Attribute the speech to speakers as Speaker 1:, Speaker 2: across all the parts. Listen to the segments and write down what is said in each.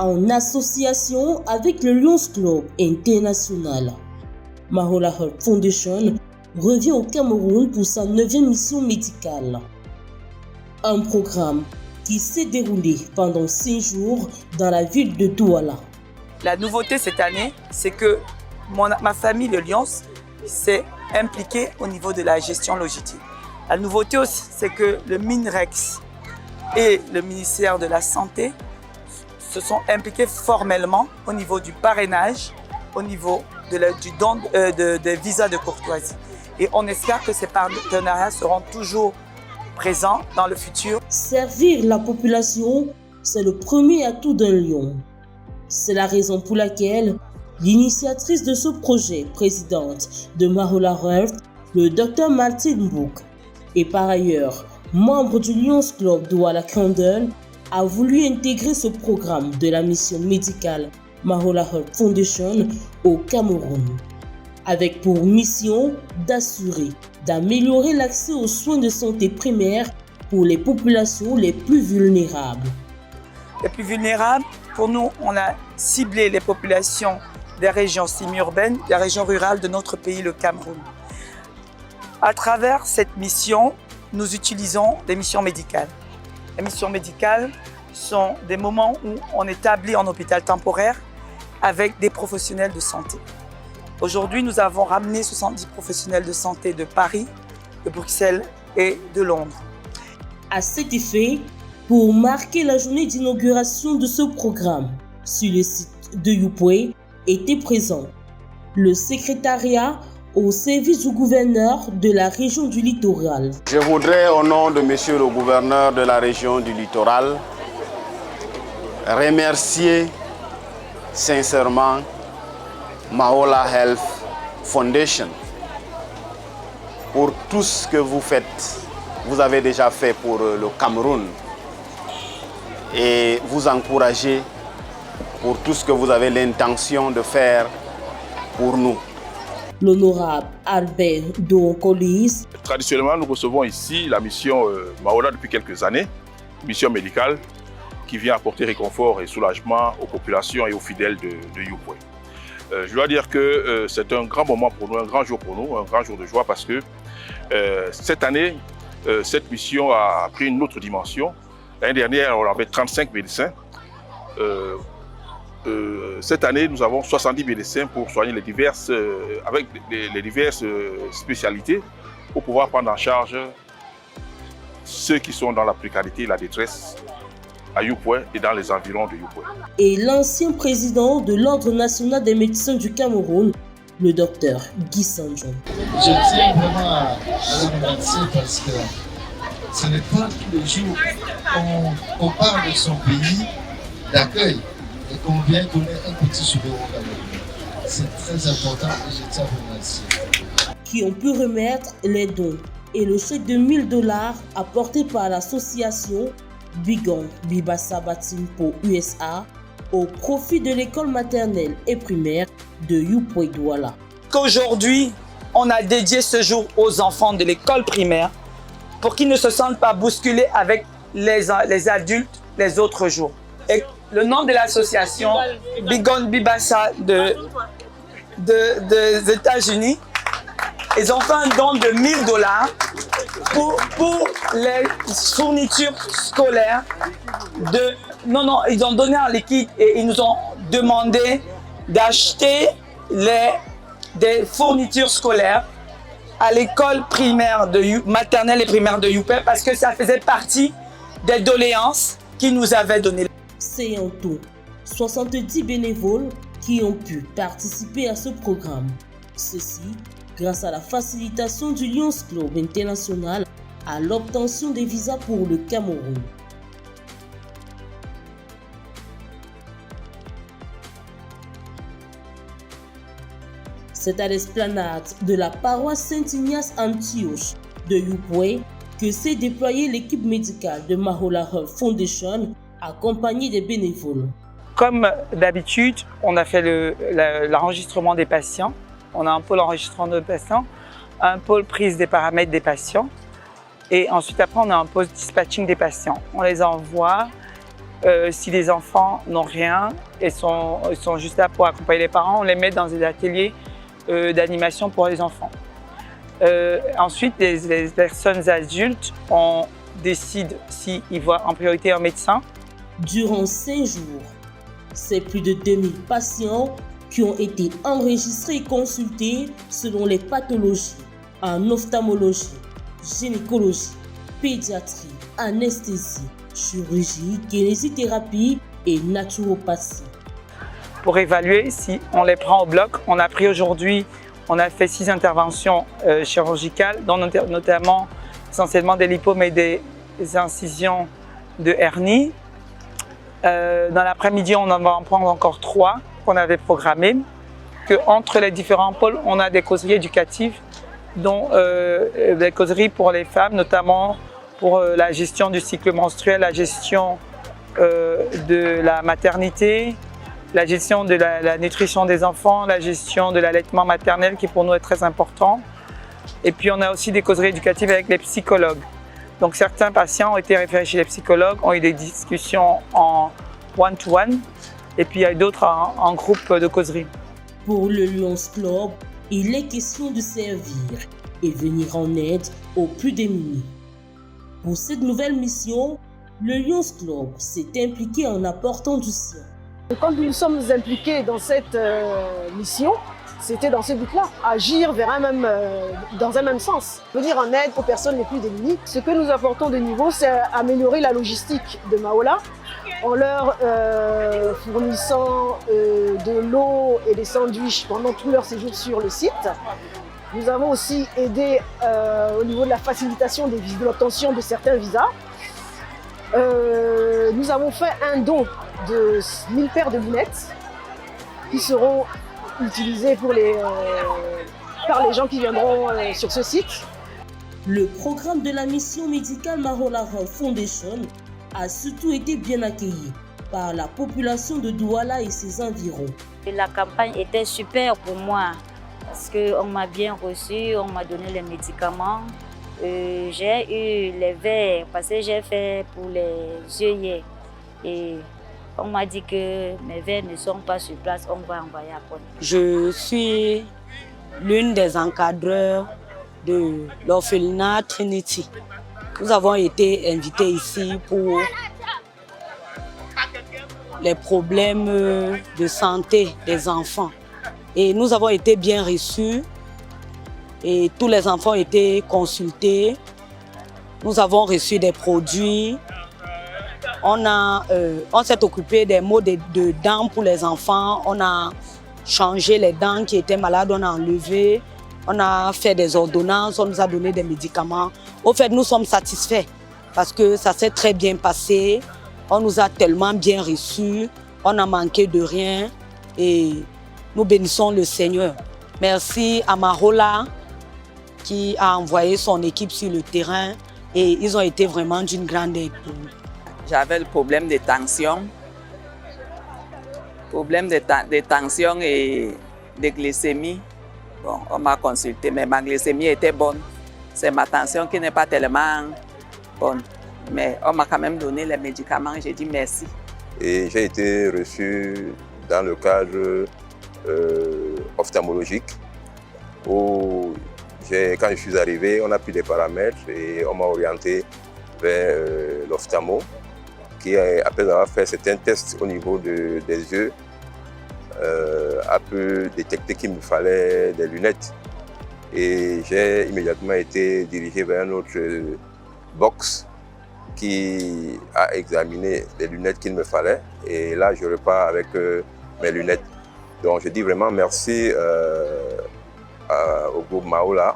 Speaker 1: en association avec le Lions Club International. Mahola Health Foundation revient au Cameroun pour sa 9e mission médicale. Un programme qui s'est déroulé pendant 5 jours dans la ville de Douala.
Speaker 2: La nouveauté cette année, c'est que ma famille, le Lions, s'est impliquée au niveau de la gestion logistique. La nouveauté aussi, c'est que le MINREX et le ministère de la Santé se sont impliqués formellement au niveau du parrainage, au niveau du don des visas de courtoisie. Et on espère que ces partenariats seront toujours présents dans le futur.
Speaker 1: Servir la population, c'est le premier atout d'un lion. C'est la raison pour laquelle l'initiatrice de ce projet, présidente de Mahola Health, le Dr Martine Bouk, et par ailleurs membre du Lions Club Douala Candle, a voulu intégrer ce programme de la mission médicale Mahola Health Foundation au Cameroun, avec pour mission d'améliorer l'accès aux soins de santé primaires pour les populations les plus vulnérables.
Speaker 2: Les plus vulnérables, pour nous, on a ciblé les populations des régions semi-urbaines, des régions rurales de notre pays, le Cameroun. À travers cette mission, nous utilisons des missions médicales. Les missions médicales sont des moments où on établit un hôpital temporaire avec des professionnels de santé. Aujourd'hui, nous avons ramené 70 professionnels de santé de Paris, de Bruxelles et de Londres.
Speaker 1: À cet effet, pour marquer la journée d'inauguration de ce programme, sur le site de Youpoué était présent le secrétariat au service du gouverneur de la région du littoral.
Speaker 3: Je voudrais, au nom de monsieur le gouverneur de la région du littoral, remercier sincèrement Mahola Health Foundation pour tout ce que vous faites. Vous avez déjà fait pour le Cameroun et vous encourager pour tout ce que vous avez l'intention de faire pour nous.
Speaker 1: L'honorable Albert Dokolis.
Speaker 4: Traditionnellement, nous recevons ici la mission Mahola depuis quelques années, mission médicale qui vient apporter réconfort et soulagement aux populations et aux fidèles de Youpoué. Je dois dire que c'est un grand moment pour nous, un grand jour pour nous, un grand jour de joie parce que cette année, cette mission a pris une autre dimension. L'année dernière, on avait 35 médecins. Cette année, nous avons 70 médecins pour soigner avec les diverses spécialités pour pouvoir prendre en charge ceux qui sont dans la précarité et la détresse à Youpoué et dans les environs de Youpoué.
Speaker 1: Et l'ancien président de l'Ordre national des médecins du Cameroun, le docteur Guy Sanjon.
Speaker 5: Je tiens vraiment à le remercier parce que ce n'est pas tous les jours qu'on parle de son pays d'accueil et qu'on vient donner un petit sourire au Cameroun. C'est très important et je tiens à vous remercier.
Speaker 1: Qui ont pu remettre les dons et le chèque de $1000 apporté par l'association Bigon Bibassa Batimpo USA au profit de l'école maternelle et primaire de Youpoué Douala.
Speaker 2: Aujourd'hui, on a dédié ce jour aux enfants de l'école primaire pour qu'ils ne se sentent pas bousculés avec les adultes les autres jours. Et le nom de l'association Bigon Bibassa des États-Unis, ils ont fait un don de $1000 pour les fournitures scolaires ils ont donné en liquide et ils nous ont demandé d'acheter des fournitures scolaires à l'école primaire maternelle et primaire de Youpoué parce que ça faisait partie des doléances qu'ils nous avaient données.
Speaker 1: C'est en tout 70 bénévoles qui ont pu participer à ce programme. Ceci grâce à la facilitation du Lions Club International à l'obtention des visas pour le Cameroun. C'est à l'esplanade de la paroisse Saint-Ignace Antioche de Youpoué que s'est déployée l'équipe médicale de Mahola Health Foundation accompagnée des bénévoles.
Speaker 2: Comme d'habitude, on a fait l'enregistrement des patients. On a un pôle enregistrement de patients, un pôle prise des paramètres des patients et ensuite après on a un pôle dispatching des patients. On les envoie Si les enfants n'ont rien et sont juste là pour accompagner les parents, on les met dans des ateliers d'animation pour les enfants. Ensuite, les personnes adultes, on décide s'ils voient en priorité un médecin.
Speaker 1: Durant 5 jours, c'est plus de 2000 patients qui ont été enregistrés et consultés selon les pathologies en ophtalmologie, gynécologie, pédiatrie, anesthésie, chirurgie, kinésithérapie et naturopathie.
Speaker 2: Pour évaluer si on les prend au bloc, on a pris aujourd'hui, on a fait 6 interventions chirurgicales, dont notamment essentiellement des lipomes et des incisions de hernie. Dans l'après-midi, on en va en prendre encore 3 qu'on avait programmées. Entre les différents pôles, on a des causeries éducatives, dont des causeries pour les femmes, notamment pour la gestion du cycle menstruel, la gestion de la maternité, la gestion de la nutrition des enfants, la gestion de l'allaitement maternel qui pour nous est très important. Et puis on a aussi des causeries éducatives avec les psychologues. Donc certains patients ont été référés chez les psychologues, ont eu des discussions en one-to-one et puis il y a d'autres en groupe de causerie.
Speaker 1: Pour le Lions Club, il est question de servir et venir en aide aux plus démunis. Pour cette nouvelle mission, le Lions Club s'est impliqué en apportant du sien.
Speaker 6: Quand nous nous sommes impliqués dans cette mission, c'était dans ce but-là, agir dans un même sens, venir en aide aux personnes les plus démunies. Ce que nous apportons de nouveau, c'est améliorer la logistique de Mahola en leur fournissant de l'eau et des sandwichs pendant tout leur séjour sur le site. Nous avons aussi aidé au niveau de la facilitation de l'obtention de certains visas. Nous avons fait un don de 1000 paires de lunettes qui seront utilisées par les gens qui viendront sur ce site.
Speaker 1: Le programme de la mission médicale Mahola Health Foundation a surtout été bien accueilli par la population de Douala et ses environs.
Speaker 7: La campagne était super pour moi parce qu'on m'a bien reçu, on m'a donné les médicaments. J'ai eu les verres parce que j'ai fait pour les yeux hier. Et on m'a dit que mes verres ne sont pas sur place, on va envoyer après.
Speaker 8: Je suis l'une des encadreurs de l'orphelinat Trinity. Nous avons été invités ici pour les problèmes de santé des enfants. Et nous avons été bien reçus. Et tous les enfants ont été consultés. Nous avons reçu des produits. On s'est occupé des maux de dents pour les enfants. On a changé les dents qui étaient malades, on a enlevé. On a fait des ordonnances, on nous a donné des médicaments. Au fait, nous sommes satisfaits parce que ça s'est très bien passé. On nous a tellement bien reçus. On n'a manqué de rien et nous bénissons le Seigneur. Merci à Mahola qui a envoyé son équipe sur le terrain et ils ont été vraiment d'une grande aide pour nous.
Speaker 9: J'avais le problème de tension et de glycémie. Bon, on m'a consulté, mais ma glycémie était bonne. C'est ma tension qui n'est pas tellement bonne. Mais on m'a quand même donné les médicaments, j'ai dit merci.
Speaker 10: Et j'ai été reçu dans le cadre ophtalmologique où quand je suis arrivé, on a pris des paramètres et on m'a orienté vers l'ophtalmo qui, après avoir fait certains tests au niveau des yeux, a pu détecter qu'il me fallait des lunettes. Et j'ai immédiatement été dirigé vers un autre box qui a examiné les lunettes qu'il me fallait. Et là, je repars avec mes lunettes. Donc, je dis vraiment merci au groupe Mahola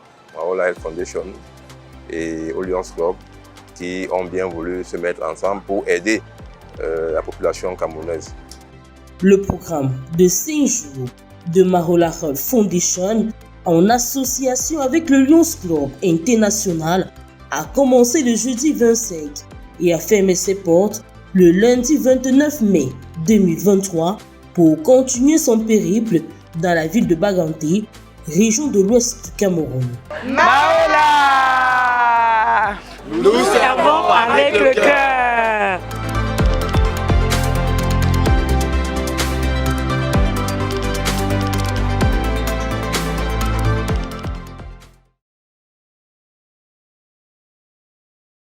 Speaker 10: Health Foundation et au Lions Club qui ont bien voulu se mettre ensemble pour aider la population camerounaise.
Speaker 1: Le programme de 5 jours de Mahola Health Foundation en association avec le Lions Club International a commencé le jeudi 25 et a fermé ses portes le lundi 29 mai 2023 pour continuer son périple dans la ville de Baganté, région de l'ouest du Cameroun.
Speaker 2: Mahola! Nous servons avec le cœur.